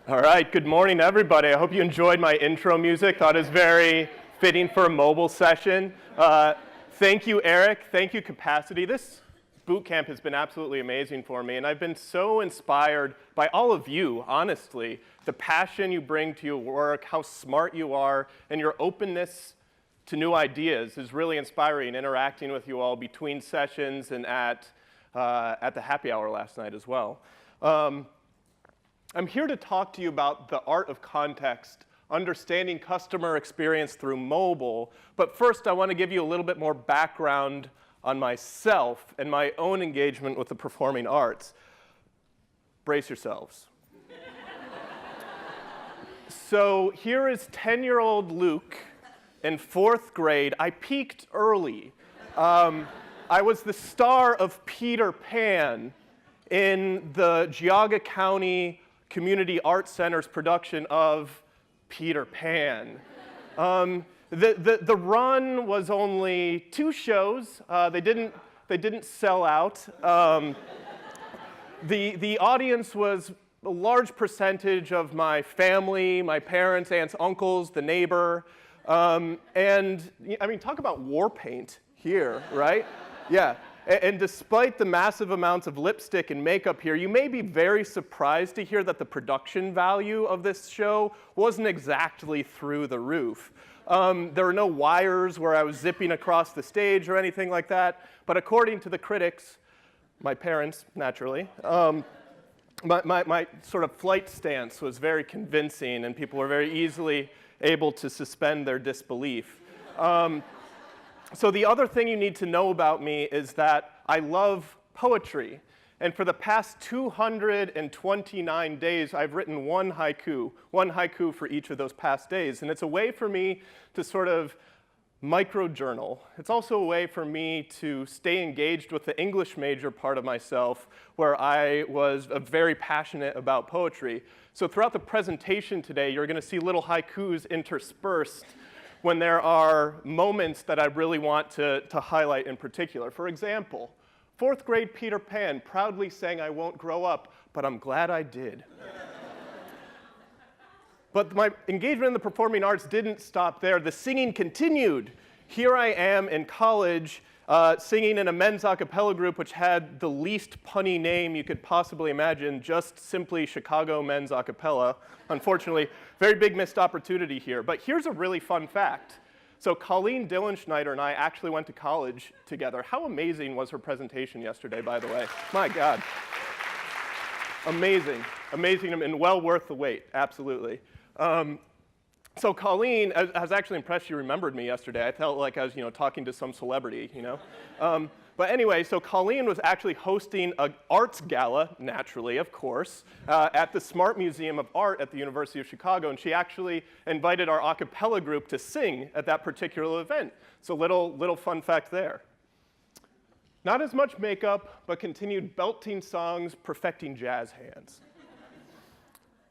All right, good morning, everybody. I hope you enjoyed my intro music. Thought it was very fitting for a mobile session. Thank you, Eric. Thank you, Capacity. This boot camp has been absolutely amazing for me, and I've been so inspired by all of you, honestly. The passion you bring to your work, how smart you are, and your openness to new ideas is really inspiring, interacting with you all between sessions and at the happy hour last night as well. I'm here to talk to you about the art of context, understanding customer experience through mobile. But first, I want to give you a little bit more background on myself and my own engagement with the performing arts. Brace yourselves. So here is 10-year-old Luke in 4th grade. I peaked early. I was the star of Peter Pan in the Geauga County Community Arts Center's production of Peter Pan. The run was only 2 shows. They didn't sell out. The audience was a large percentage of my family, my parents, aunts, uncles, the neighbor. And I mean, talk about war paint here, right? Yeah. And despite the massive amounts of lipstick and makeup here, you may be very surprised to hear that the production value of this show wasn't exactly through the roof. There were no wires where I was zipping across the stage or anything like that. But according to the critics, my parents, naturally, my sort of flight stance was very convincing, and people were very easily able to suspend their disbelief. So the other thing you need to know about me is that I love poetry. And for the past 229 days, I've written one haiku for each of those past days. And it's a way for me to sort of micro-journal. It's also a way for me to stay engaged with the English major part of myself, where I was very passionate about poetry. So throughout the presentation today, you're going to see little haikus interspersed when there are moments that I really want to highlight in particular. For example, 4th grade Peter Pan proudly sang, "I won't grow up, but I'm glad I did." But my engagement in the performing arts didn't stop there. The singing continued. Here I am in college singing in a men's a cappella group which had the least punny name you could possibly imagine, just simply Chicago Men's A Cappella. Unfortunately, very big missed opportunity here. But here's a really fun fact. So Colleen Dillenschneider and I actually went to college together. How amazing was her presentation yesterday, by the way? My God. Amazing, amazing, and well worth the wait, absolutely. So Colleen, I was actually impressed she remembered me yesterday. I felt like I was, talking to some celebrity, But anyway, so Colleen was actually hosting an arts gala, naturally, of course, at the Smart Museum of Art at the University of Chicago, and she actually invited our a cappella group to sing at that particular event. So little fun fact there. Not as much makeup, but continued belting songs, perfecting jazz hands.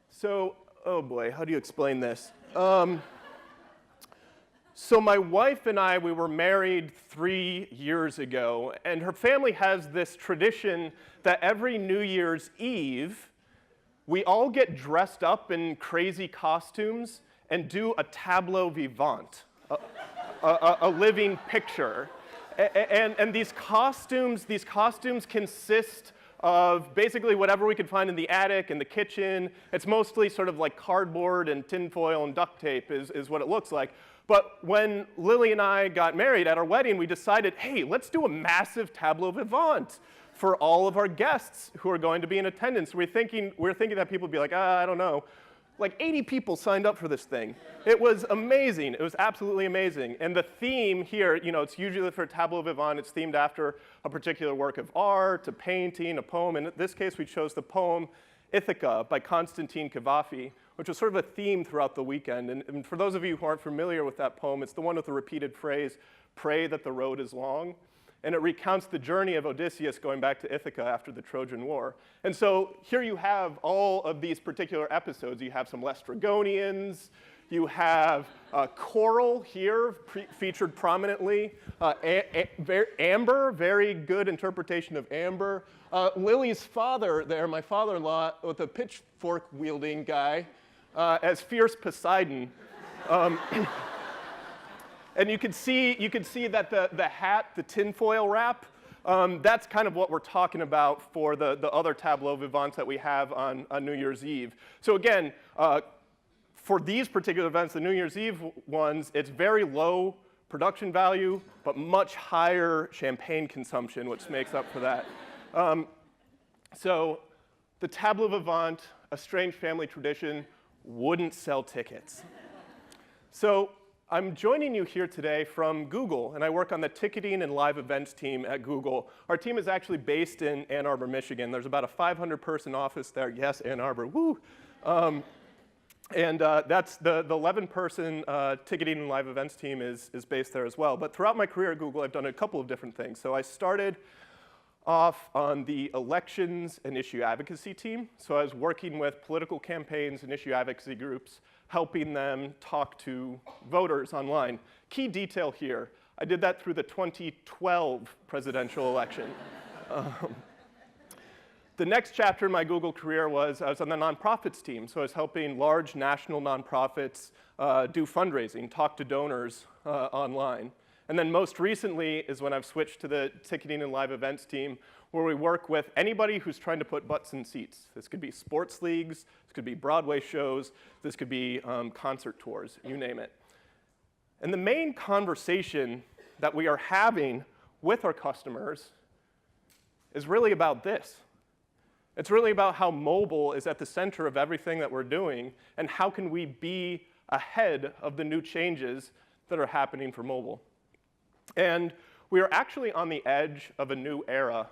So, oh boy, how do you explain this? So my wife and I, we were married 3 years ago, and her family has this tradition that every New Year's Eve, we all get dressed up in crazy costumes and do a tableau vivant, a living picture. And these costumes consist of basically whatever we could find in the attic, in the kitchen. It's mostly sort of like cardboard and tinfoil and duct tape is what it looks like. But when Lily and I got married at our wedding, we decided, hey, let's do a massive tableau vivant for all of our guests who are going to be in attendance. We're thinking that people would be like, I don't know. Like 80 people signed up for this thing. It was amazing. It was absolutely amazing. And the theme here, it's usually for a tableau vivant. It's themed after a particular work of art, a painting, a poem. And in this case, we chose the poem Ithaca by Constantine Cavafy, which was sort of a theme throughout the weekend. And for those of you who aren't familiar with that poem, it's the one with the repeated phrase, "Pray that the road is long." And it recounts the journey of Odysseus going back to Ithaca after the Trojan War. And so here you have all of these particular episodes. You have some Laestrygonians, You have coral here, featured prominently. Amber, very good interpretation of amber. Lily's father there, my father-in-law, with a pitchfork-wielding guy, as fierce Poseidon. And you can see that the hat, the tinfoil wrap, that's kind of what we're talking about for the other tableau vivants that we have on New Year's Eve. So again, for these particular events, the New Year's Eve ones, it's very low production value, but much higher champagne consumption, which makes up for that. So the tableau vivant, a strange family tradition, wouldn't sell tickets. So I'm joining you here today from Google, and I work on the ticketing and live events team at Google. Our team is actually based in Ann Arbor, Michigan. There's about a 500-person office there. Yes, Ann Arbor, woo! And that's the 11-person ticketing and live events team is based there as well. But throughout my career at Google, I've done a couple of different things. So I started off on the elections and issue advocacy team. So I was working with political campaigns and issue advocacy groups, helping them talk to voters online. Key detail here, I did that through the 2012 presidential election. The next chapter in my Google career was I was on the nonprofits team. So I was helping large national nonprofits do fundraising, talk to donors online. And then most recently is when I've switched to the ticketing and live events team, where we work with anybody who's trying to put butts in seats. This could be sports leagues, this could be Broadway shows, this could be concert tours, you name it. And the main conversation that we are having with our customers is really about this. It's really about how mobile is at the center of everything that we're doing, and how can we be ahead of the new changes that are happening for mobile. And we are actually on the edge of a new era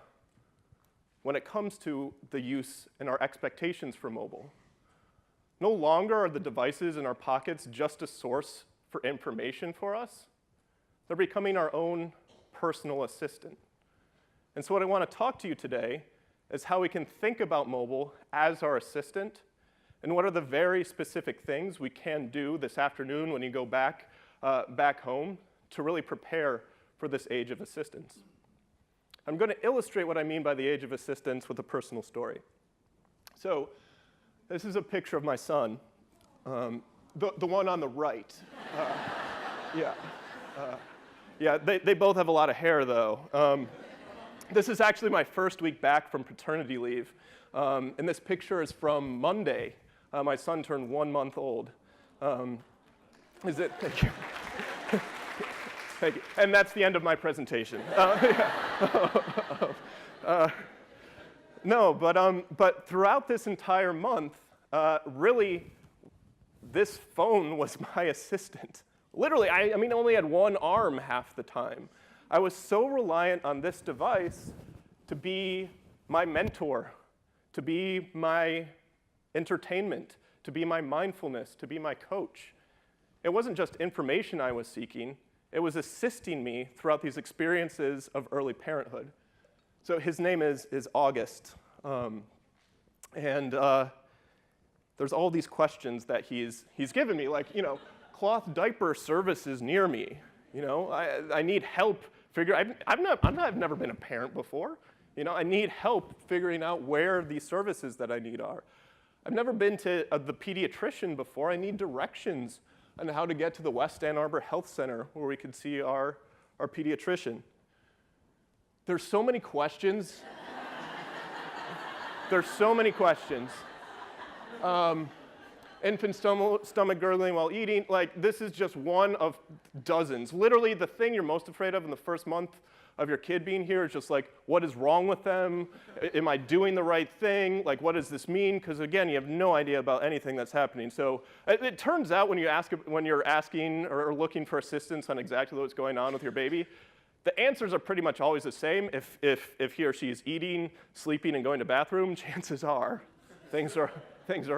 when it comes to the use and our expectations for mobile. No longer are the devices in our pockets just a source for information for us. They're becoming our own personal assistant. And so what I want to talk to you today is how we can think about mobile as our assistant, and what are the very specific things we can do this afternoon when you go back home to really prepare for this age of assistance. I'm going to illustrate what I mean by the age of assistance with a personal story. So this is a picture of my son, the one on the right. They both have a lot of hair, though. This is actually my first week back from paternity leave. And this picture is from Monday. My son turned 1 month old. Thank you. Thank you. And that's the end of my presentation. But throughout this entire month, really, this phone was my assistant. Literally, I only had one arm half the time. I was so reliant on this device to be my mentor, to be my entertainment, to be my mindfulness, to be my coach. It wasn't just information I was seeking. It was assisting me throughout these experiences of early parenthood. So his name is August. There's all these questions that he's given me, like, cloth diaper service is near me. I need help figuring. I've never been a parent before. I need help figuring out where these services that I need are. I've never been to the pediatrician before. I need directions on how to get to the West Ann Arbor Health Center where we could see our pediatrician. There's so many questions. There's so many questions. Infant stomach gurgling while eating, this is just one of dozens. Literally, the thing you're most afraid of in the first month of your kid being here is just what is wrong with them? Am I doing the right thing? What does this mean? Because again, you have no idea about anything that's happening. So it turns out when you're asking or looking for assistance on exactly what's going on with your baby, the answers are pretty much always the same. If he or she is eating, sleeping, and going to the bathroom, chances are things are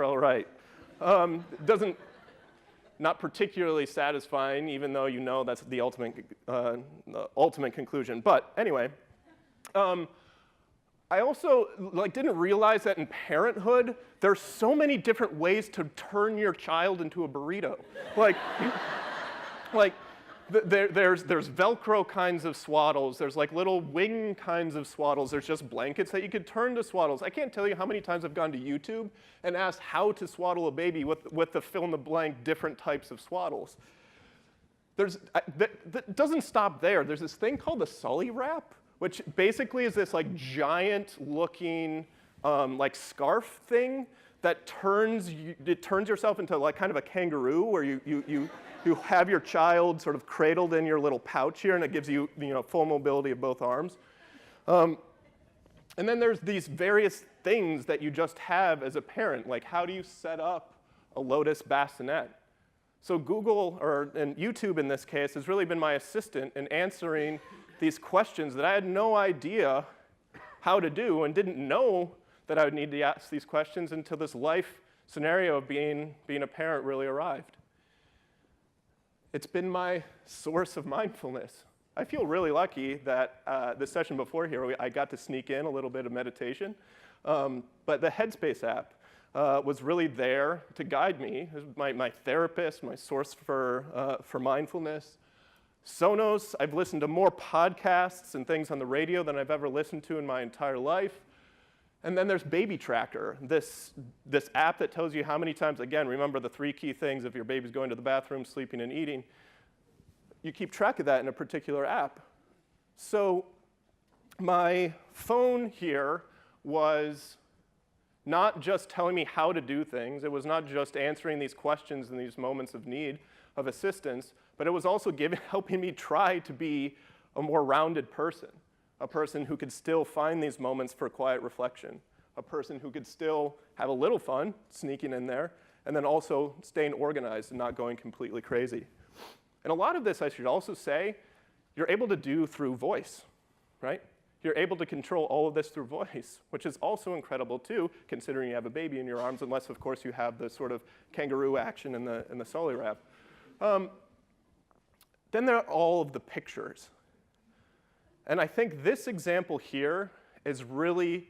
all right. Not particularly satisfying, even though that's the ultimate conclusion. But anyway, I also didn't realize that in parenthood, there's so many different ways to turn your child into a burrito. There's Velcro kinds of swaddles. There's little wing kinds of swaddles. There's just blankets that you could turn to swaddles. I can't tell you how many times I've gone to YouTube and asked how to swaddle a baby with the fill-in-the-blank different types of swaddles. That doesn't stop there. There's this thing called the Sully wrap, which basically is this giant-looking scarf thing that turns yourself into kind of a kangaroo, where you have your child sort of cradled in your little pouch here, and it gives you full mobility of both arms. And then there's these various things that you just have as a parent, like how do you set up a lotus bassinet? So Google, and YouTube in this case, has really been my assistant in answering these questions that I had no idea how to do, and didn't know that I would need to ask these questions until this life scenario of being a parent really arrived. It's been my source of mindfulness. I feel really lucky that the session before here, I got to sneak in a little bit of meditation. But the Headspace app was really there to guide me. It was my therapist, my source for mindfulness. Sonos, I've listened to more podcasts and things on the radio than I've ever listened to in my entire life. And then there's Baby Tracker, this app that tells you how many times, again, remember the 3 key things if your baby's going to the bathroom, sleeping, and eating. You keep track of that in a particular app. So my phone here was not just telling me how to do things. It was not just answering these questions in these moments of need of assistance, but it was also helping me try to be a more rounded person. A person who could still find these moments for quiet reflection, a person who could still have a little fun sneaking in there, and then also staying organized and not going completely crazy. And a lot of this, I should also say, you're able to do through voice, right? You're able to control all of this through voice, which is also incredible too, considering you have a baby in your arms, unless of course you have the sort of kangaroo action in the Sully wrap. Then there are all of the pictures. And I think this example here is really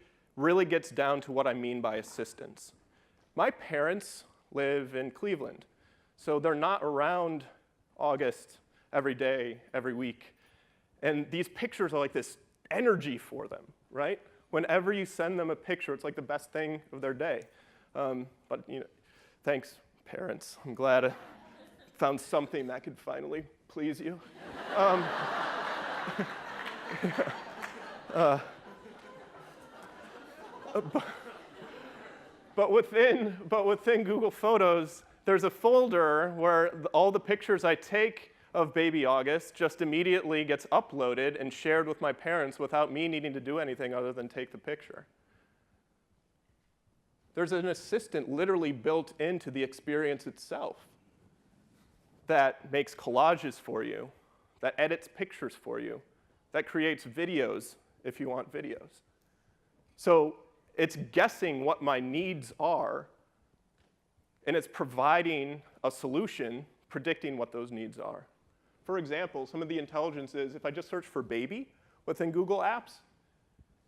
gets down to what I mean by assistance. My parents live in Cleveland, so they're not around August every day, every week. And these pictures are like this energy for them, right? Whenever you send them a picture, it's like the best thing of their day. But thanks, parents. I'm glad I found something that could finally please you. But within Google Photos, there's a folder where all the pictures I take of baby August just immediately gets uploaded and shared with my parents without me needing to do anything other than take the picture. There's an assistant literally built into the experience itself that makes collages for you, that edits pictures for you, that creates videos if you want videos. So it's guessing what my needs are, and it's providing a solution, predicting what those needs are. For example, some of the intelligence is, if I just search for baby within Google Apps,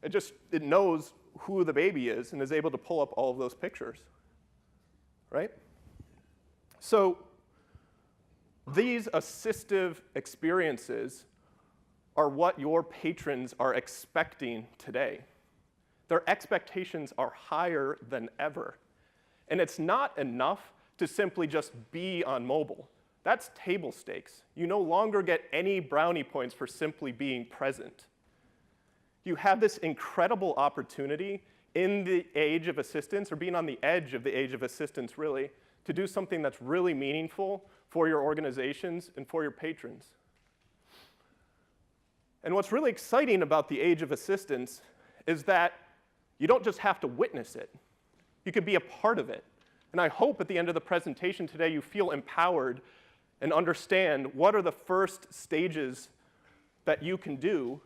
it knows who the baby is and is able to pull up all of those pictures, right? So these assistive experiences are what your patrons are expecting today. Their expectations are higher than ever. And it's not enough to simply just be on mobile. That's table stakes. You no longer get any brownie points for simply being present. You have this incredible opportunity in the age of assistance, or being on the edge of the age of assistance, really, to do something that's really meaningful for your organizations and for your patrons. And what's really exciting about the age of assistance is that you don't just have to witness it. You could be a part of it. And I hope at the end of the presentation today you feel empowered and understand what are the first stages that you can do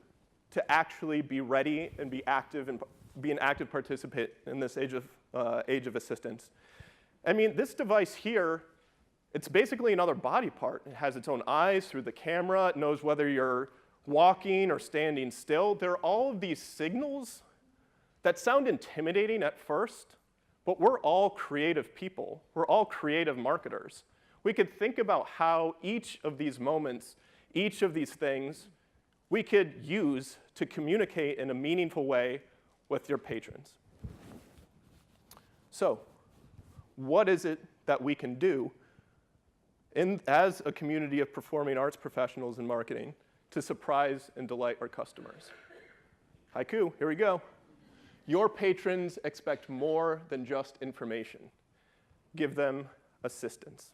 to actually be ready and be active and be an active participant in this age of assistance. I mean, this device here, it's basically another body part. It has its own eyes through the camera. It knows whether you're walking or standing still. There are all of these signals that sound intimidating at first, but we're all creative people. We're all creative marketers. We could think about how each of these moments, each of these things, we could use to communicate in a meaningful way with your patrons. So, what is it that we can do as a community of performing arts professionals in marketing to surprise and delight our customers? Haiku, here we go. Your patrons expect more than just information. Give them assistance.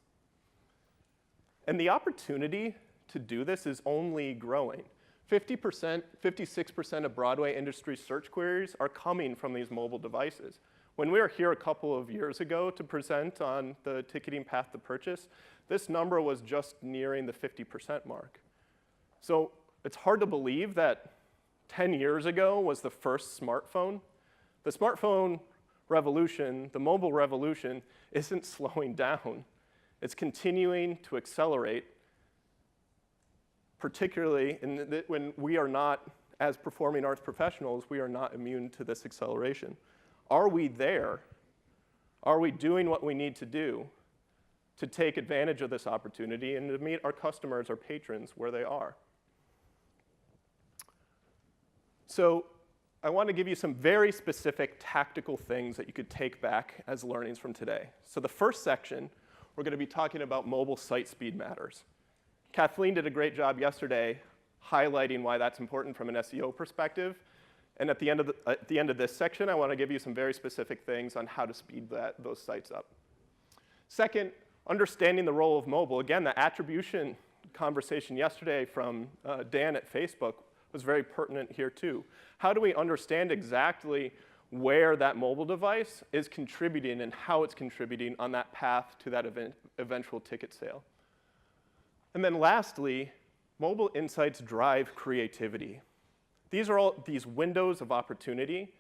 And the opportunity to do this is only growing. 56% of Broadway industry search queries are coming from these mobile devices. When we were here a couple of years ago to present on the ticketing path to purchase, this number was just nearing the 50% mark. So it's hard to believe that 10 years ago was the first smartphone. The smartphone revolution, the mobile revolution, isn't slowing down. It's continuing to accelerate, particularly when we are not, as performing arts professionals, we are not immune to this acceleration. Are we there? Are we doing what we need to do to take advantage of this opportunity and to meet our customers, our patrons, where they are? So I want to give you some very specific tactical things that you could take back as learnings from today. So the first section, we're going to be talking about mobile site speed matters. Kathleen did a great job yesterday highlighting why that's important from an SEO perspective. And at the end of this section, I want to give you some very specific things on how to speed those sites up. Second, understanding the role of mobile. Again, the attribution conversation yesterday from Dan at Facebook was very pertinent here too. How do we understand exactly where that mobile device is contributing and how it's contributing on that path to that eventual ticket sale? And then lastly, mobile insights drive creativity. These are all these windows of opportunity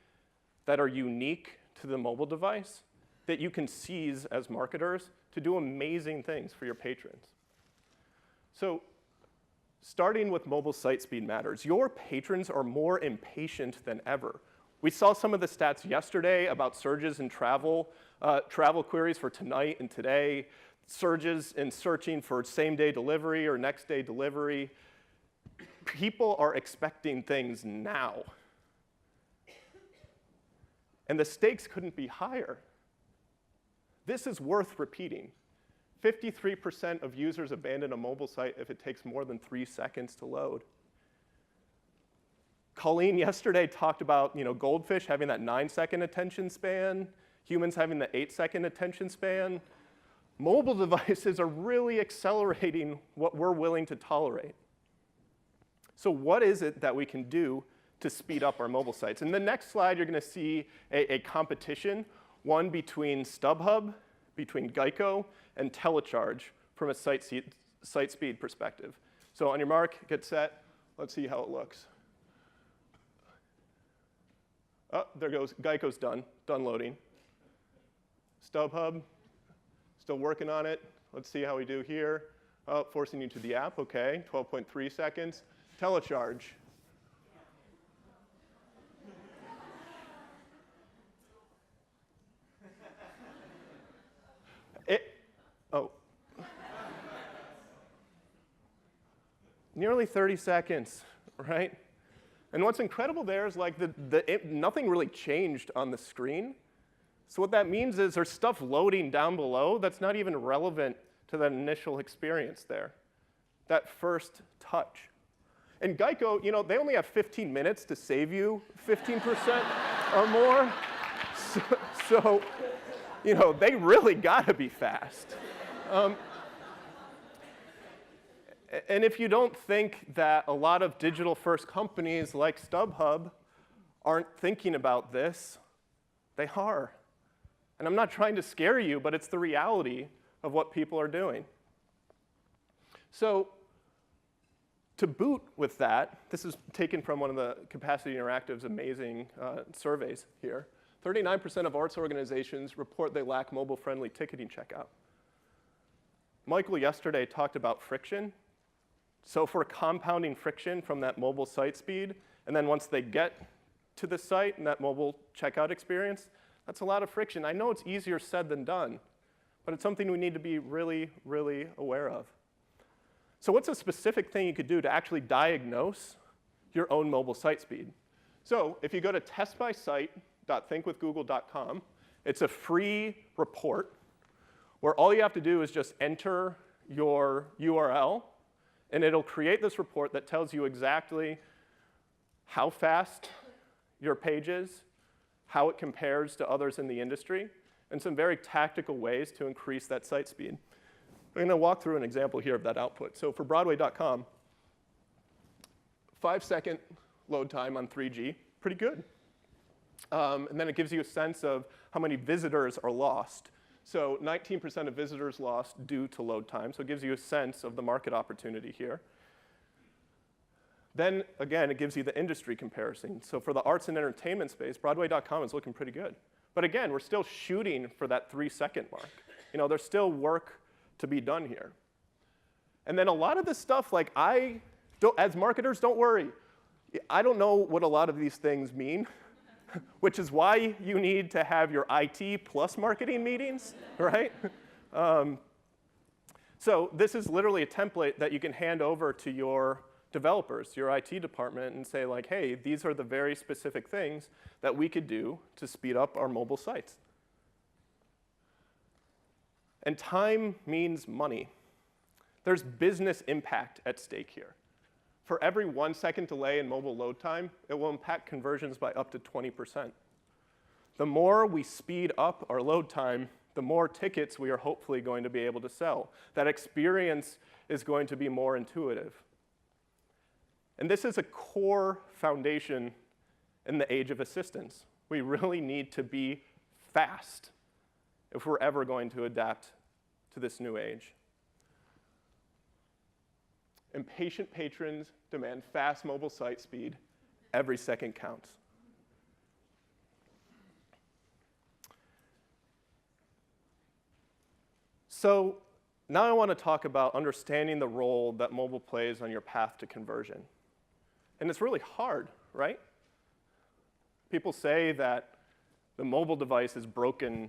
that are unique to the mobile device that you can seize as marketers to do amazing things for your patrons. So starting with mobile site speed matters. Your patrons are more impatient than ever. We saw some of the stats yesterday about surges in travel queries for tonight and today, surges in searching for same-day delivery or next-day delivery. People are expecting things now. And the stakes couldn't be higher. This is worth repeating. 53% of users abandon a mobile site if it takes more than 3 seconds to load. Colleen yesterday talked about goldfish having that 9-second attention span, humans having the 8-second attention span. Mobile devices are really accelerating what we're willing to tolerate. So what is it that we can do to speed up our mobile sites? In the next slide, you're going to see a competition, one between StubHub, between Geico, and Telecharge from a site speed perspective. So on your mark, get set. Let's see how it looks. Oh, there goes. Geico's done loading. StubHub, still working on it. Let's see how we do here. Oh, forcing you to the app, OK, 12.3 seconds. Telecharge. Nearly 30 seconds, right? And what's incredible there is like nothing really changed on the screen. So what that means is there's stuff loading down below that's not even relevant to that initial experience there, that first touch. And Geico, they only have 15 minutes to save you 15% or more. So they really got to be fast. And if you don't think that a lot of digital-first companies like StubHub aren't thinking about this, they are. And I'm not trying to scare you, but it's the reality of what people are doing. So to boot with that, this is taken from one of the Capacity Interactive's amazing surveys here. 39% of arts organizations report they lack mobile-friendly ticketing checkout. Michael yesterday talked about friction. So if we're compounding friction from that mobile site speed, and then once they get to the site and that mobile checkout experience, that's a lot of friction. I know it's easier said than done, but it's something we need to be really, really aware of. So what's a specific thing you could do to actually diagnose your own mobile site speed? So if you go to testbysite.thinkwithgoogle.com, it's a free report where all you have to do is just enter your URL, and it'll create this report that tells you exactly how fast your page is, how it compares to others in the industry, and some very tactical ways to increase that site speed. I'm going to walk through an example here of that output. So for Broadway.com, 5-second load time on 3G, pretty good. And then it gives you a sense of how many visitors are lost. So 19% of visitors lost due to load time. So it gives you a sense of the market opportunity here. Then, again, it gives you the industry comparison. So for the arts and entertainment space, Broadway.com is looking pretty good. But again, we're still shooting for that 3-second mark. You know, there's still work to be done here. And then a lot of this stuff, like as marketers, don't worry. I don't know what a lot of these things mean, which is why you need to have your IT plus marketing meetings, right? So this is literally a template that you can hand over to your developers, your IT department, and say like, hey, these are the very specific things that we could do to speed up our mobile sites. And time means money. There's business impact at stake here. For every 1-second delay in mobile load time, it will impact conversions by up to 20%. The more we speed up our load time, the more tickets we are hopefully going to be able to sell. That experience is going to be more intuitive. And this is a core foundation in the age of assistance. We really need to be fast if we're ever going to adapt to this new age. Impatient patrons demand fast mobile site speed. Every second counts. So now I want to talk about understanding the role that mobile plays on your path to conversion. And it's really hard, right? People say that the mobile device is broken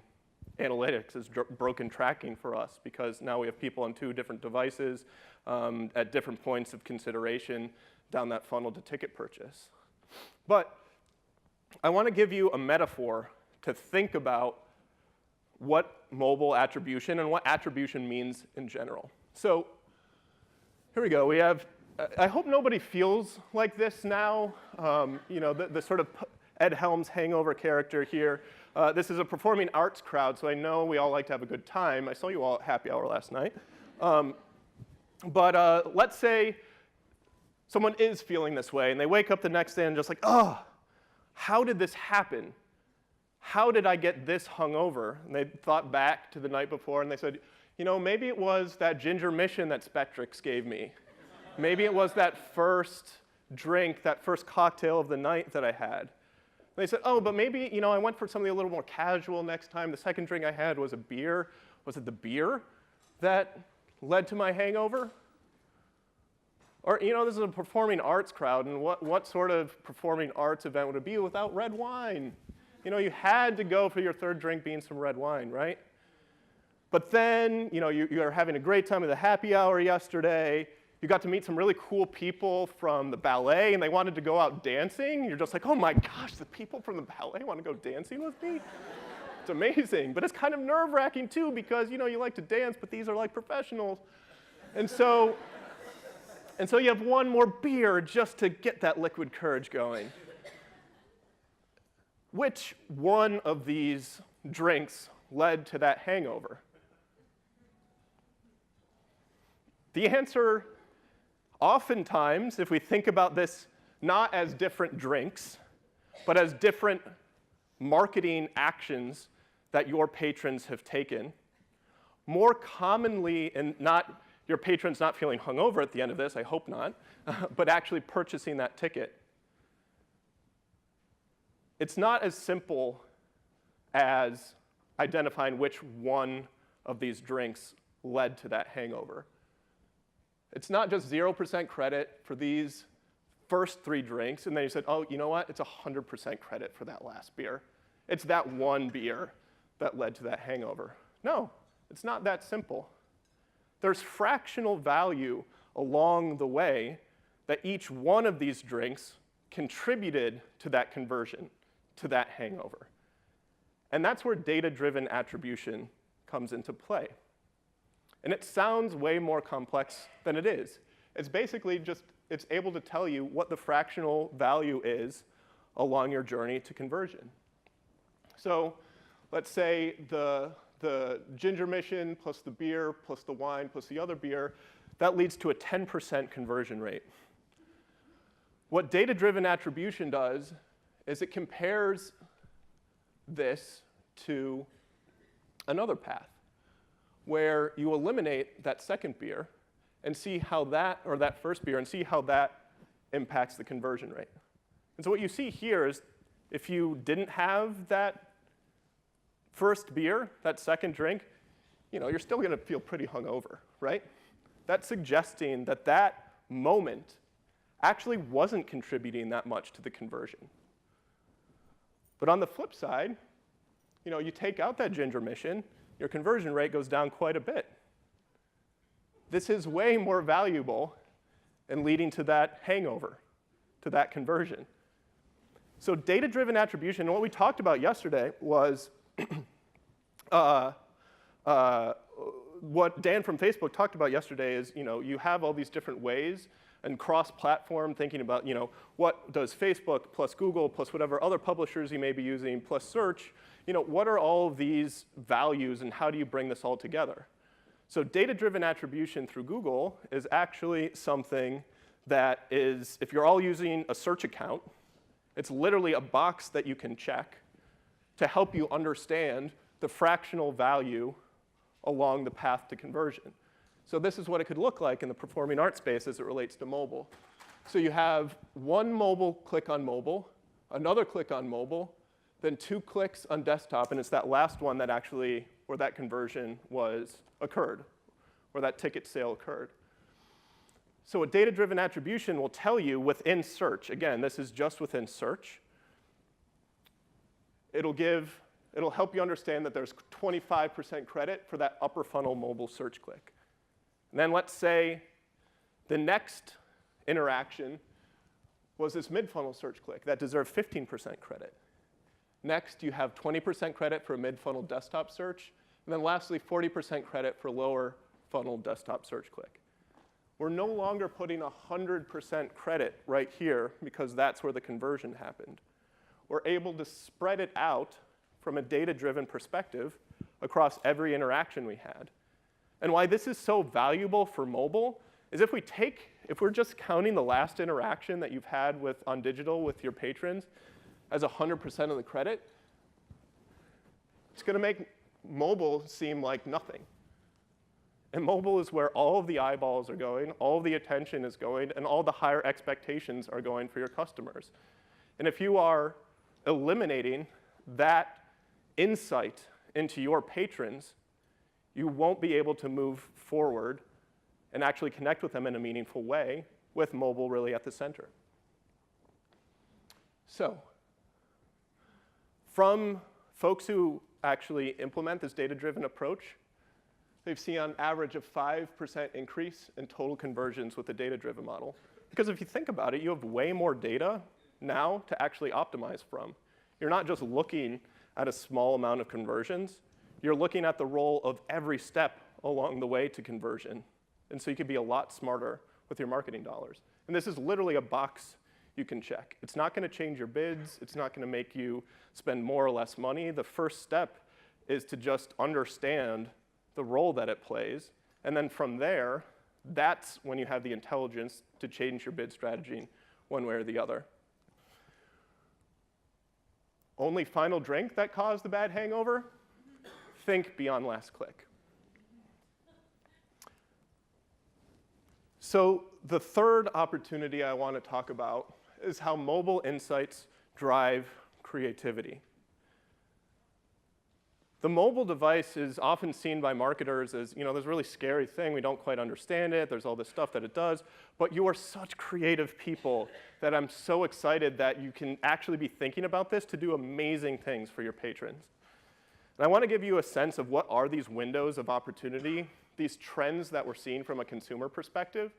analytics, is broken tracking for us because now we have people on 2 different devices at different points of consideration down that funnel to ticket purchase. But I want to give you a metaphor to think about what mobile attribution and what attribution means in general. So here we go. We have, I hope nobody feels like this now. You know, the sort of Ed Helms hangover character here. This is a performing arts crowd, so I know we all like to have a good time. I saw you all at happy hour last night. But let's say someone is feeling this way, and they wake up the next day and just like, oh, how did this happen? How did I get this hungover? And they thought back to the night before, and they said, you know, maybe it was that ginger mission that Spectrix gave me. Maybe it was that first drink, that first cocktail of the night that I had. They said, oh, but maybe, you know, I went for something a little more casual next time. The second drink I had was a beer. Was it the beer that led to my hangover? Or, you know, this is a performing arts crowd, and what sort of performing arts event would it be without red wine? You know, you had to go for your third drink being some red wine, right? But then, you know, you are having a great time at the happy hour yesterday. You got to meet some really cool people from the ballet, and they wanted to go out dancing. You're just like, oh my gosh, the people from the ballet want to go dancing with me? It's amazing. But it's kind of nerve-wracking, too, because, you know, you like to dance, but these are like professionals. And so you have one more beer just to get that liquid courage going. Which one of these drinks led to that hangover? The answer, oftentimes, if we think about this not as different drinks, but as different marketing actions that your patrons have taken, more commonly, and not your patrons not feeling hungover at the end of this, I hope not, but actually purchasing that ticket. It's not as simple as identifying which one of these drinks led to that hangover. It's not just 0% credit for these first 3 drinks, and then you said, oh, you know what? It's 100% credit for that last beer. It's that one beer that led to that hangover. No, it's not that simple. There's fractional value along the way that each one of these drinks contributed to that conversion, to that hangover. And that's where data-driven attribution comes into play. And it sounds way more complex than it is. It's basically just, it's able to tell you what the fractional value is along your journey to conversion. So let's say the ginger mission plus the beer plus the wine plus the other beer, that leads to a 10% conversion rate. What data-driven attribution does is it compares this to another path where you eliminate that second beer and see how that, or that first beer, and see how that impacts the conversion rate. And so what you see here is if you didn't have that first beer, that second drink, you're still going to feel pretty hungover, right? That's suggesting that that moment actually wasn't contributing that much to the conversion. But on the flip side, you take out that ginger mission, your conversion rate goes down quite a bit. This is way more valuable in leading to that hangover, to that conversion. So data-driven attribution, and what we talked about yesterday was what Dan from Facebook talked about yesterday is, you have all these different ways and cross-platform thinking about, what does Facebook plus Google plus whatever other publishers you may be using plus search, what are all of these values and how do you bring this all together? So data-driven attribution through Google is actually something that is, if you're all using a search account, it's literally a box that you can check to help you understand the fractional value along the path to conversion. So this is what it could look like in the performing arts space as it relates to mobile. So you have one mobile click on mobile, another click on mobile, then 2 clicks on desktop, and it's that last one that actually, where that conversion occurred, where that ticket sale occurred. So a data-driven attribution will tell you within search, again, this is just within search, it'll help you understand that there's 25% credit for that upper funnel mobile search click. And then let's say the next interaction was this mid-funnel search click that deserved 15% credit. Next, you have 20% credit for a mid-funnel desktop search, and then lastly, 40% credit for lower funnel desktop search click. We're no longer putting 100% credit right here because that's where the conversion happened. We're able to spread it out from a data-driven perspective across every interaction we had. And why this is so valuable for mobile is if we're just counting the last interaction that you've had on digital with your patrons as 100% of the credit, it's going to make mobile seem like nothing. And mobile is where all of the eyeballs are going, all of the attention is going, and all the higher expectations are going for your customers. And if you are eliminating that insight into your patrons, you won't be able to move forward and actually connect with them in a meaningful way with mobile really at the center. So, from folks who actually implement this data-driven approach, they've seen on average a 5% increase in total conversions with the data-driven model. Because if you think about it, you have way more data now to actually optimize from. You're not just looking at a small amount of conversions. You're looking at the role of every step along the way to conversion. And so you can be a lot smarter with your marketing dollars. And this is literally a box you can check. It's not going to change your bids. It's not going to make you spend more or less money. The first step is to just understand the role that it plays. And then from there, that's when you have the intelligence to change your bid strategy one way or the other. Only final drink that caused the bad hangover? Think beyond last click. So the third opportunity I want to talk about is how mobile insights drive creativity. The mobile device is often seen by marketers as, this really scary thing. We don't quite understand it. There's all this stuff that it does. But you are such creative people that I'm so excited that you can actually be thinking about this to do amazing things for your patrons. And I want to give you a sense of what are these windows of opportunity, these trends that we're seeing from a consumer perspective,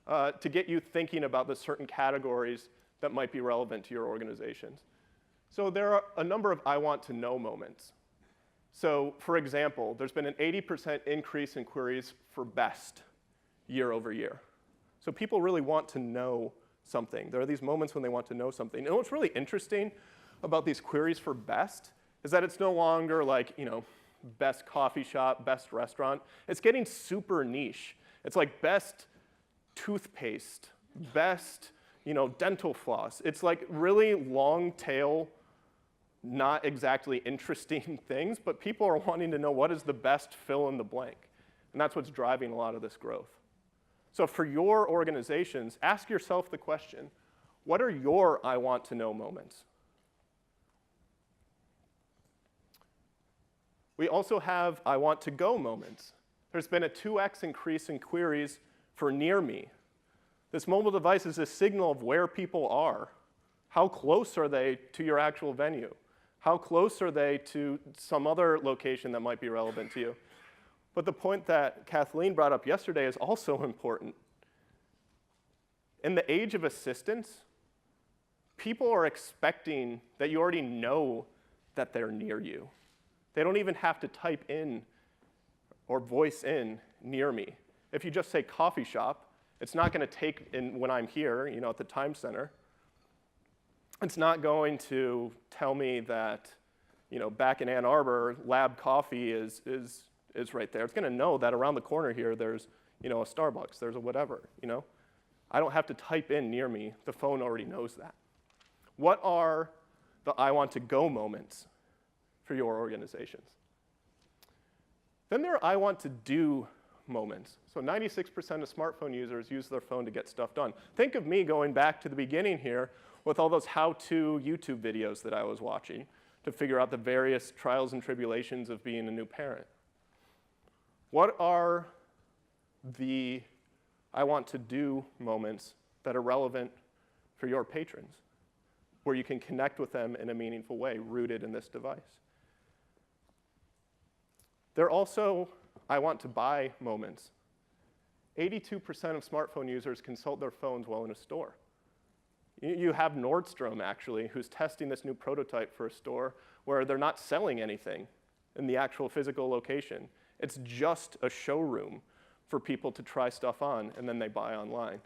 to get you thinking about the certain categories that might be relevant to your organizations. So there are a number of I want to know moments. So for example, there's been an 80% increase in queries for best year over year. So people really want to know something. There are these moments when they want to know something. And what's really interesting about these queries for best is that it's no longer like, best coffee shop, best restaurant. It's getting super niche. It's like best toothpaste, best, dental floss. It's like really long tail, not exactly interesting things, but people are wanting to know what is the best fill in the blank. And that's what's driving a lot of this growth. So for your organizations, ask yourself the question, what are your I want to know moments? We also have I want to go moments. There's been a 2x increase in queries for near me. This mobile device is a signal of where people are. How close are they to your actual venue? How close are they to some other location that might be relevant to you? But the point that Kathleen brought up yesterday is also important. In the age of assistance, people are expecting that you already know that they're near you. They don't even have to type in or voice in near me. If you just say coffee shop, it's not going to take in when I'm here, at the time center. It's not going to tell me that, back in Ann Arbor, Lab Coffee is right there. It's going to know that around the corner here, there's, a Starbucks, there's a whatever, I don't have to type in near me. The phone already knows that. What are the I want to go moments for your organizations? Then there are I want to do moments. So 96% of smartphone users use their phone to get stuff done. Think of me going back to the beginning here with all those how-to YouTube videos that I was watching to figure out the various trials and tribulations of being a new parent. What are the I want to do moments that are relevant for your patrons, where you can connect with them in a meaningful way, rooted in this device? There are also I want to buy moments. 82% of smartphone users consult their phones while in a store. You have Nordstrom, actually, who's testing this new prototype for a store where they're not selling anything in the actual physical location. It's just a showroom for people to try stuff on, and then they buy online.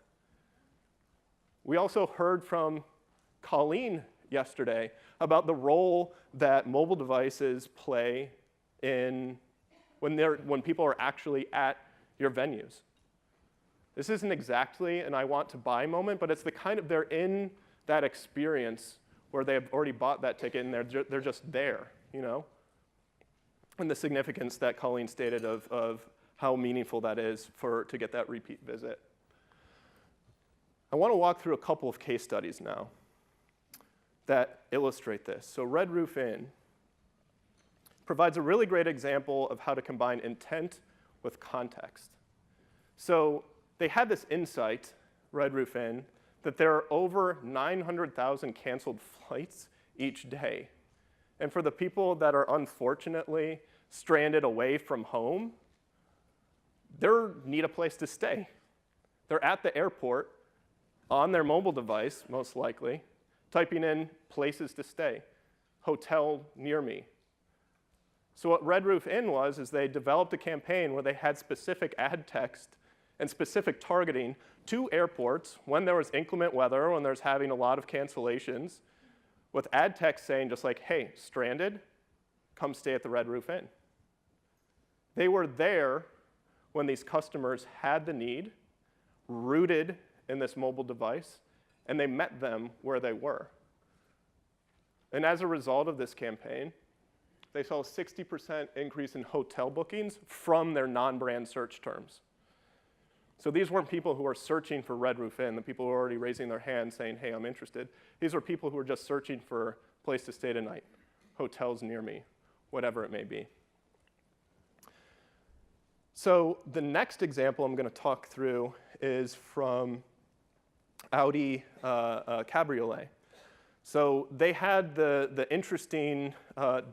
We also heard from Colleen yesterday about the role that mobile devices play in when people are actually at your venues. This isn't exactly an I want to buy moment, but it's the kind of, they're in that experience where they have already bought that ticket and they're just there, And the significance that Colleen stated of how meaningful that is to get that repeat visit. I want to walk through a couple of case studies now that illustrate this. So Red Roof Inn provides a really great example of how to combine intent with context. So they had this insight, Red Roof Inn, that there are over 900,000 canceled flights each day. And for the people that are unfortunately stranded away from home, they need a place to stay. They're at the airport on their mobile device, most likely, typing in places to stay, hotel near me. So what Red Roof Inn is they developed a campaign where they had specific ad text and specific targeting to airports when there was inclement weather, when there's having a lot of cancellations, with ad text saying just like, hey, stranded, come stay at the Red Roof Inn. They were there when these customers had the need, rooted in this mobile device, and they met them where they were. And as a result of this campaign, they saw a 60% increase in hotel bookings from their non-brand search terms. So these weren't people who were searching for Red Roof Inn, the people who were already raising their hand saying, hey, I'm interested. These were people who were just searching for a place to stay tonight, hotels near me, whatever it may be. So the next example I'm going to talk through is from Audi Cabriolet. So they had the interesting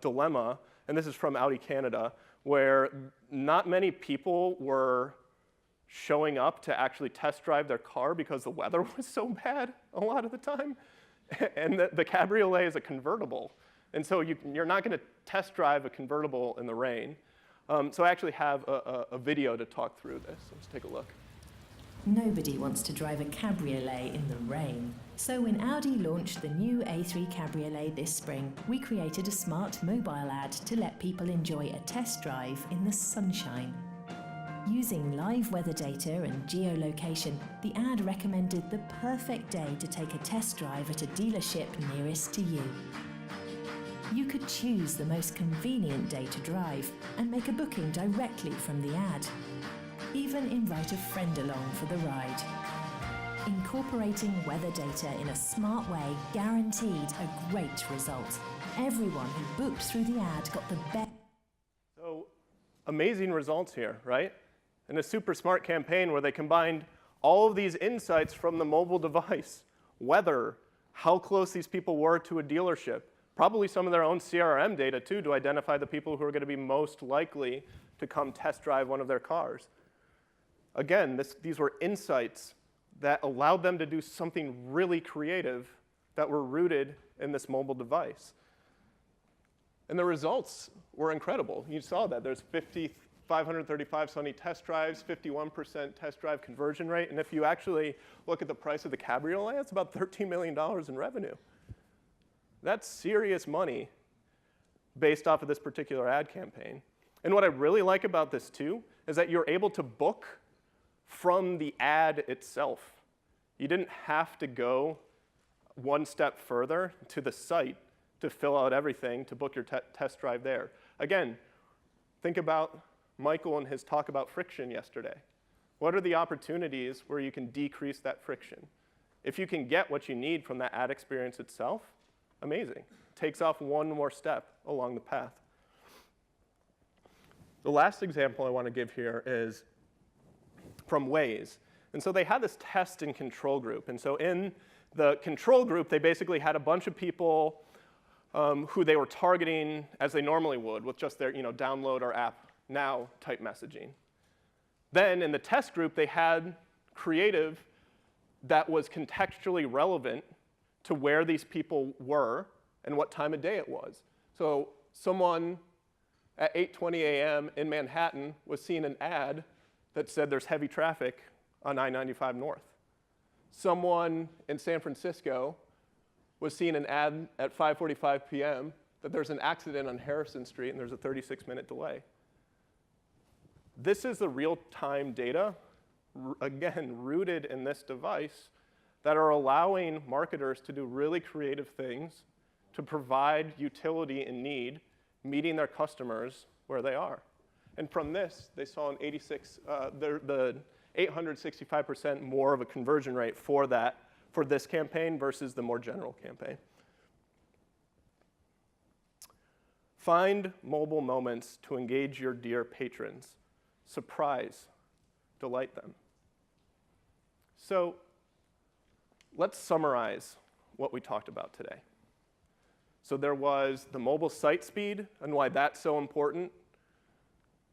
dilemma, and this is from Audi Canada, where not many people were showing up to actually test drive their car because the weather was so bad a lot of the time. And the Cabriolet is a convertible. And so you're not going to test drive a convertible in the rain. So I actually have a video to talk through this. Let's take a look. Nobody wants to drive a cabriolet in the rain. So when Audi launched the new A3 Cabriolet this spring, we created a smart mobile ad to let people enjoy a test drive in the sunshine. Using live weather data and geolocation, the ad recommended the perfect day to take a test drive at a dealership nearest to you. You could choose the most convenient day to drive and make a booking directly from the ad. Even invite a friend along for the ride. Incorporating weather data in a smart way guaranteed a great result. Everyone who booked through the ad got the best. So amazing results here, right? And a super smart campaign where they combined all of these insights from the mobile device, weather, how close these people were to a dealership, probably some of their own CRM data too to identify the people who are going to be most likely to come test drive one of their cars. Again, these were insights that allowed them to do something really creative that were rooted in this mobile device. And the results were incredible. You saw that. There's 535 Sunny test drives, 51% test drive conversion rate. And if you actually look at the price of the Cabriolet, it's about $13 million in revenue. That's serious money based off of this particular ad campaign. And what I really like about this too is that you're able to book from the ad itself. You didn't have to go one step further to the site to fill out everything to book your test drive there. Again, think about Michael and his talk about friction yesterday. What are the opportunities where you can decrease that friction? If you can get what you need from that ad experience itself, amazing. Takes off one more step along the path. The last example I want to give here is from Waze. And so they had this test and control group. And so in the control group, they basically had a bunch of people who they were targeting as they normally would with just their download our app now type messaging. Then in the test group, they had creative that was contextually relevant to where these people were and what time of day it was. So someone at 8:20 a.m. in Manhattan was seeing an ad that said there's heavy traffic on I-95 North. Someone in San Francisco was seeing an ad at 5:45 p.m. that there's an accident on Harrison Street and there's a 36-minute delay. This is the real-time data, again, rooted in this device, that are allowing marketers to do really creative things to provide utility and need, meeting their customers where they are. And from this, they saw an 865% more of a conversion rate for this campaign versus the more general campaign. Find mobile moments to engage your dear patrons. Surprise, delight them. So let's summarize what we talked about today. So there was the mobile site speed and why that's so important,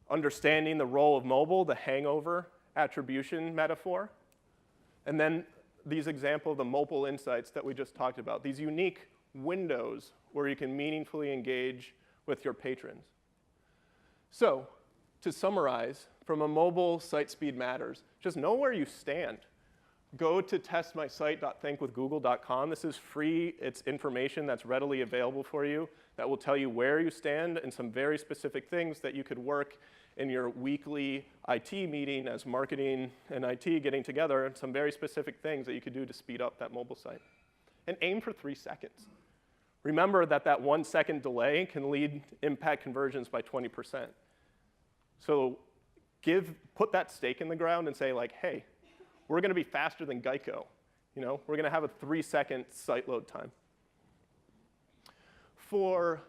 understanding the role of mobile, the hangover attribution metaphor, and then these examples of the mobile insights that we just talked about, these unique windows where you can meaningfully engage with your patrons. So to summarize, from a mobile site speed matters, just know where you stand. Go to testmysite.thinkwithgoogle.com. This is free. It's information that's readily available for you that will tell you where you stand and some very specific things that you could work in your weekly IT meeting as marketing and IT getting together, and some very specific things that you could do to speed up that mobile site. And aim for 3 seconds. Remember that 1 second delay can impact conversions by 20%. So put that stake in the ground and say like, hey, we're going to be faster than Geico. We're going to have a 3-second site load time. For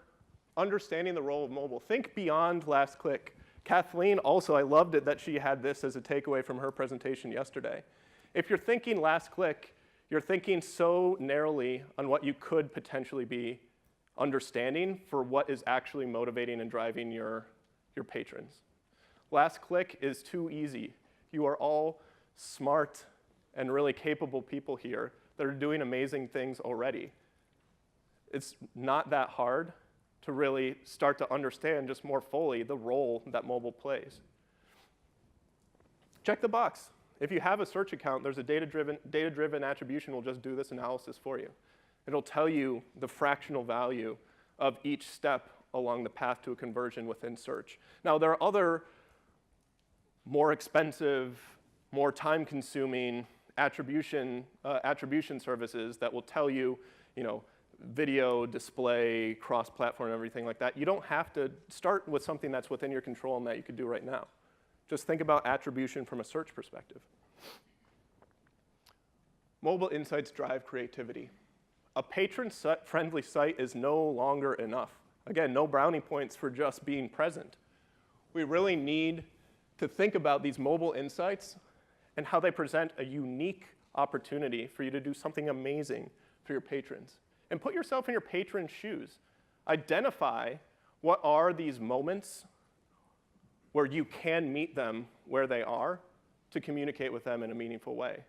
understanding the role of mobile, think beyond last click Kathleen also, I loved it that she had this as a takeaway from her presentation yesterday. If you're thinking last click, you're thinking so narrowly on what you could potentially be understanding for what is actually motivating and driving your patrons. Last click is too easy. You are all smart and really capable people here that are doing amazing things already. It's not that hard to really start to understand just more fully the role that mobile plays. Check the box. If you have a search account, there's a data-driven attribution will just do this analysis for you. It'll tell you the fractional value of each step along the path to a conversion within search. Now, there are other more expensive, more time-consuming attribution services that will tell you, video, display, cross-platform, everything like that. You don't have to start with something that's within your control and that you could do right now. Just think about attribution from a search perspective. Mobile insights drive creativity. A patron-friendly site is no longer enough. Again, no brownie points for just being present. We really need to think about these mobile insights and how they present a unique opportunity for you to do something amazing for your patrons. And put yourself in your patron's shoes. Identify what are these moments where you can meet them where they are to communicate with them in a meaningful way.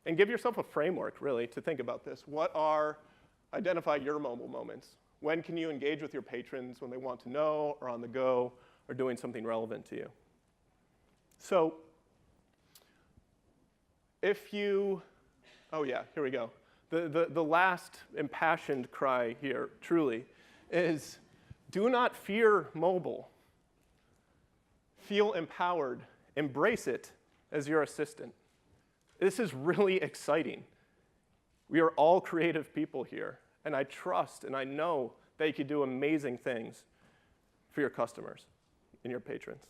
And give yourself a framework, really, to think about this. Identify your mobile moments. When can you engage with your patrons when they want to know, or on the go, or doing something relevant to you? So, here we go. The last impassioned cry here, truly, is do not fear mobile. Feel empowered. Embrace it as your assistant. This is really exciting. We are all creative people here, and I trust and I know that you can do amazing things for your customers and your patrons.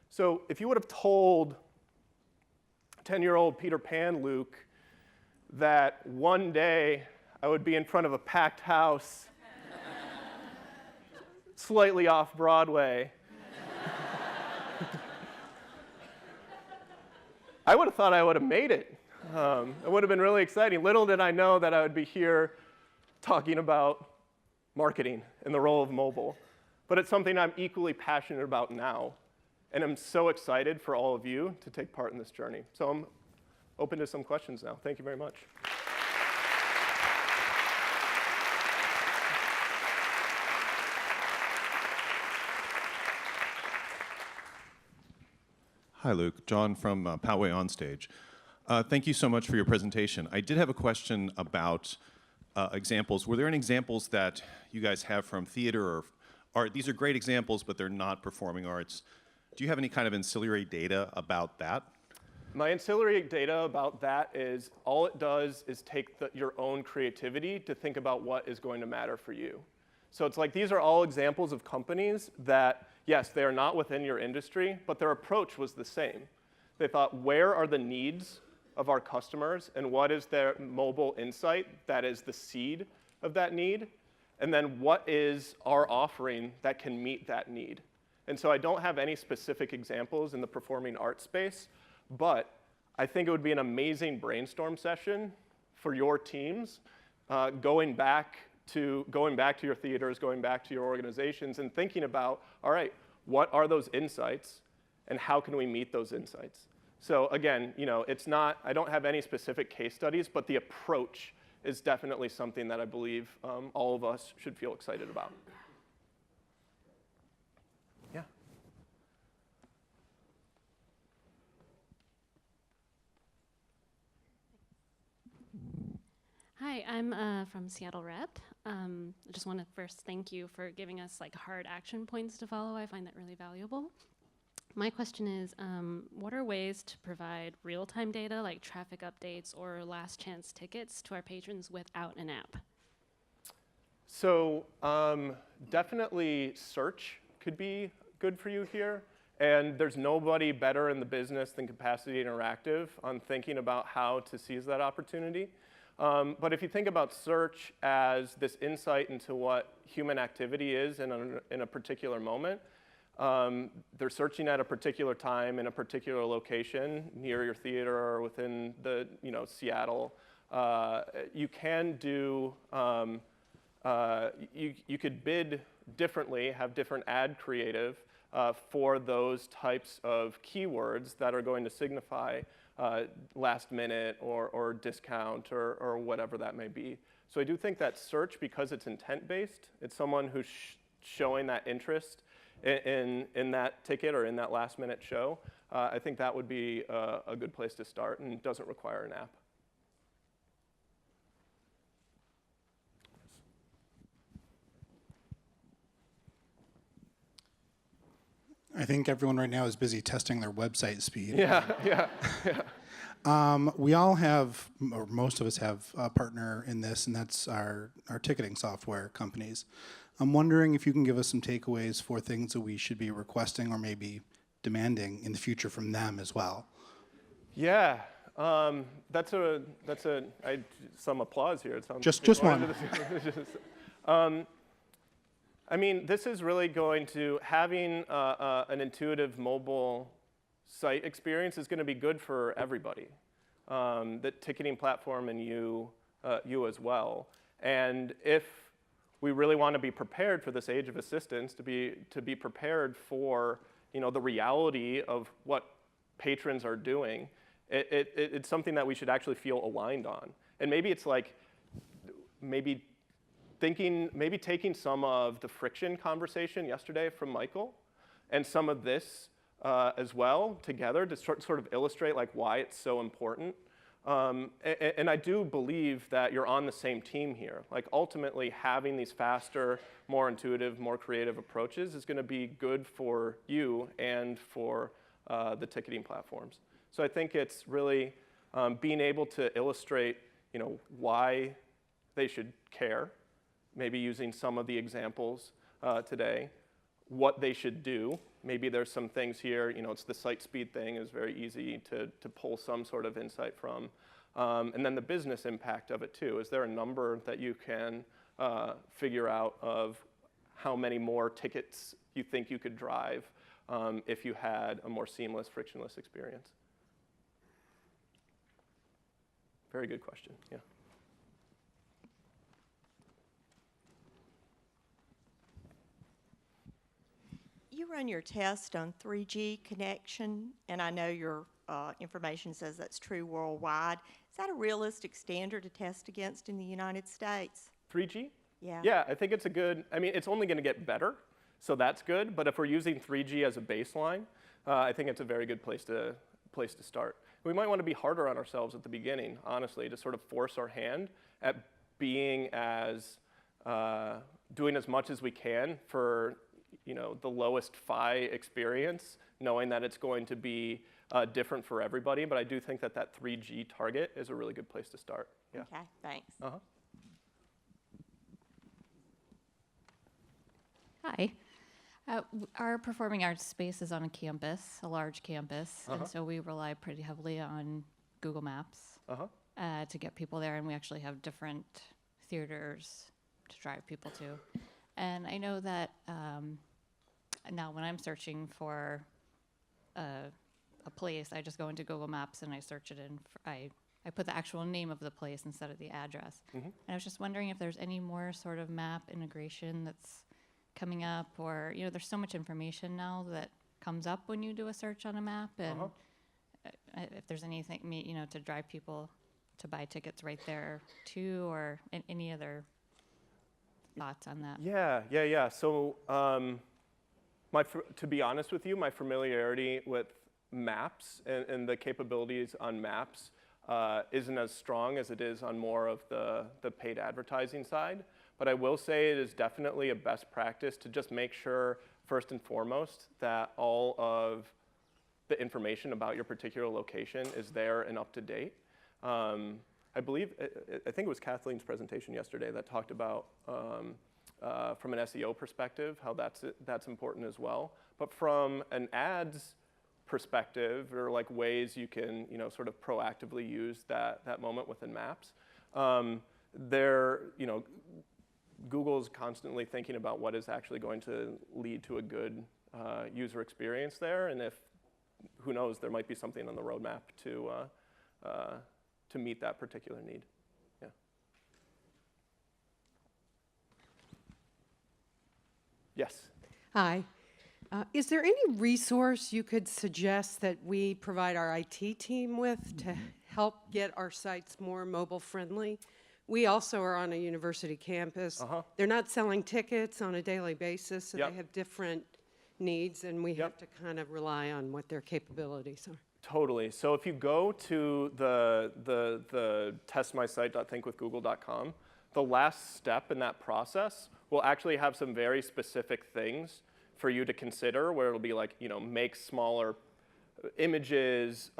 So if you would have told 10-year-old Peter Pan Luke that one day I would be in front of a packed house, slightly off Broadway, I would have thought I would have made it. It would have been really exciting. Little did I know that I would be here talking about marketing and the role of mobile. But it's something I'm equally passionate about now. And I'm so excited for all of you to take part in this journey. So I'm open to some questions now. Thank you very much. Hi, Luke. John from Poway Onstage. Thank you so much for your presentation. I did have a question about examples. Were there any examples that you guys have from theater or art? These are great examples, but they're not performing arts. Do you have any kind of ancillary data about that? My ancillary data about that is all it does is take your own creativity to think about what is going to matter for you. So it's like these are all examples of companies that, yes, they are not within your industry, but their approach was the same. They thought, where are the needs of our customers, and what is their mobile insight that is the seed of that need? And then what is our offering that can meet that need? And so I don't have any specific examples in the performing arts space, but I think it would be an amazing brainstorm session for your teams, going back to your theaters, going back to your organizations, and thinking about, all right, what are those insights, and how can we meet those insights? So again, it's not, I don't have any specific case studies, but the approach is definitely something that I believe all of us should feel excited about. Yeah. Hi, I'm from Seattle Rep. I just want to first thank you for giving us hard action points to follow. I find that really valuable. My question is, what are ways to provide real-time data like traffic updates or last chance tickets to our patrons without an app? So definitely search could be good for you here. And there's nobody better in the business than Capacity Interactive on thinking about how to seize that opportunity. But if you think about search as this insight into what human activity is in a particular moment, they're searching at a particular time in a particular location near your theater or within the, Seattle. You can do, you could bid differently, have different ad creative for those types of keywords that are going to signify last minute or discount or whatever that may be. So I do think that search, because it's intent-based, it's someone who's showing that interest in that ticket or in that last-minute show. I think that would be a good place to start and doesn't require an app. I think everyone right now is busy testing their website speed. Yeah. We all have, or most of us have, a partner in this, and that's our ticketing software companies. I'm wondering if you can give us some takeaways for things that we should be requesting or maybe demanding in the future from them as well. Yeah, that's some applause here. It sounds Just one. I mean, this is really going to, having an intuitive mobile site experience is going to be good for everybody, the ticketing platform and you as well. And if we really want to be prepared for this age of assistance, to be prepared for the reality of what patrons are doing, it's something that we should actually feel aligned on. And maybe it's like maybe taking some of the friction conversation yesterday from Michael and some of this as well together to sort of illustrate like why it's so important. And I do believe that you're on the same team here. Like ultimately having these faster, more intuitive, more creative approaches is going to be good for you and for the ticketing platforms. So I think it's really being able to illustrate, why they should care, maybe using some of the examples today, what they should do. Maybe there's some things here, it's the site speed thing is very easy to pull some sort of insight from. And then the business impact of it too. Is there a number that you can figure out of how many more tickets you think you could drive if you had a more seamless, frictionless experience? Very good question, yeah. You run your test on 3G connection, and I know your information says that's true worldwide. Is that a realistic standard to test against in the United States? 3G? Yeah. Yeah, I think it's a good, it's only going to get better, so that's good. But if we're using 3G as a baseline, I think it's a very good place to start. We might want to be harder on ourselves at the beginning, honestly, to sort of force our hand at being as, doing as much as we can for the lowest PHI experience, knowing that it's going to be different for everybody. But I do think that 3G target is a really good place to start. Yeah. Okay, thanks. Uh-huh. Hi. Our performing arts space is on a campus, a large campus, and so we rely pretty heavily on Google Maps to get people there, and we actually have different theaters to drive people to. And I know that now when I'm searching for a place, I just go into Google Maps and I search it in. I put the actual name of the place instead of the address. And I was just wondering if there's any more sort of map integration that's coming up, or there's so much information now that comes up when you do a search on a map, and if there's anything to drive people to buy tickets right there too, or any other thoughts on that? Yeah. So to be honest with you, my familiarity with maps and the capabilities on maps isn't as strong as it is on more of the paid advertising side. But I will say it is definitely a best practice to just make sure, first and foremost, that all of the information about your particular location is there and up to date. I think it was Kathleen's presentation yesterday that talked about, from an SEO perspective, how that's important as well. But from an ads perspective, or like ways you can sort of proactively use that moment within maps, Google's constantly thinking about what is actually going to lead to a good user experience there, and if, who knows, there might be something on the roadmap to meet that particular need. Yeah. Yes. Hi. Is there any resource you could suggest that we provide our IT team with to help get our sites more mobile friendly? We also are on a university campus. They're not selling tickets on a daily basis, so Yep. they have different needs, and we Yep. have to kind of rely on what their capabilities are. Totally. So if you go to the testmysite.thinkwithgoogle.com, the last step in that process will actually have some very specific things for you to consider, where it'll be like, you know, make smaller images,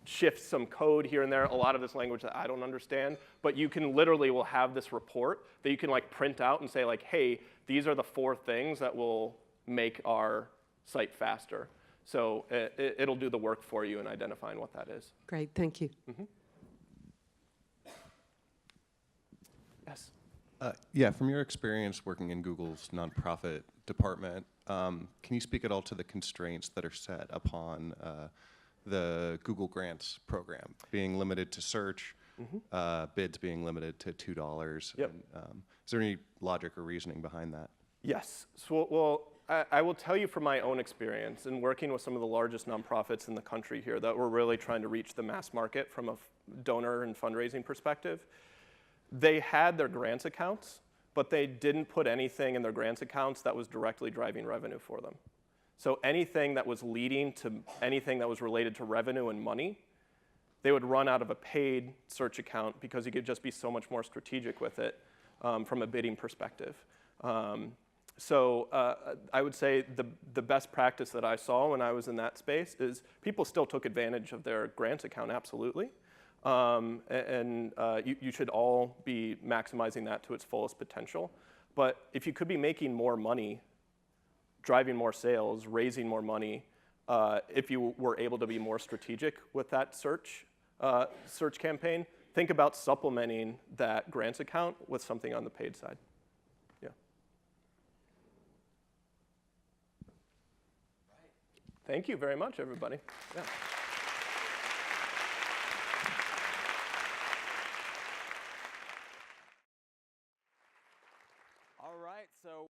shift some code here and there, a lot of this language that I don't understand, but you can literally will have this report that you can like print out and say like, hey, these are the 4 things that will make our site faster. So it'll do the work for you in identifying what that is. Great, thank you. Yes. Yeah, from your experience working in Google's nonprofit department, can you speak at all to the constraints that are set upon the Google Grants program, being limited to search, bids being limited to $2? Yep. And, is there any logic or reasoning behind that? Yes. So, well, I will tell you from my own experience in working with some of the largest nonprofits in the country here that were really trying to reach the mass market from a donor and fundraising perspective. They had their grants accounts, but they didn't put anything in their grants accounts that was directly driving revenue for them. So anything that was leading to anything that was related to revenue and money, they would run out of a paid search account because you could just be so much more strategic with it from a bidding perspective. So I would say the best practice that I saw when I was in that space is people still took advantage of their grants account, absolutely. You should all be maximizing that to its fullest potential. But if you could be making more money, driving more sales, raising more money, if you were able to be more strategic with that search campaign, think about supplementing that grants account with something on the paid side. Yeah. Thank you very much, everybody. Yeah. All right, so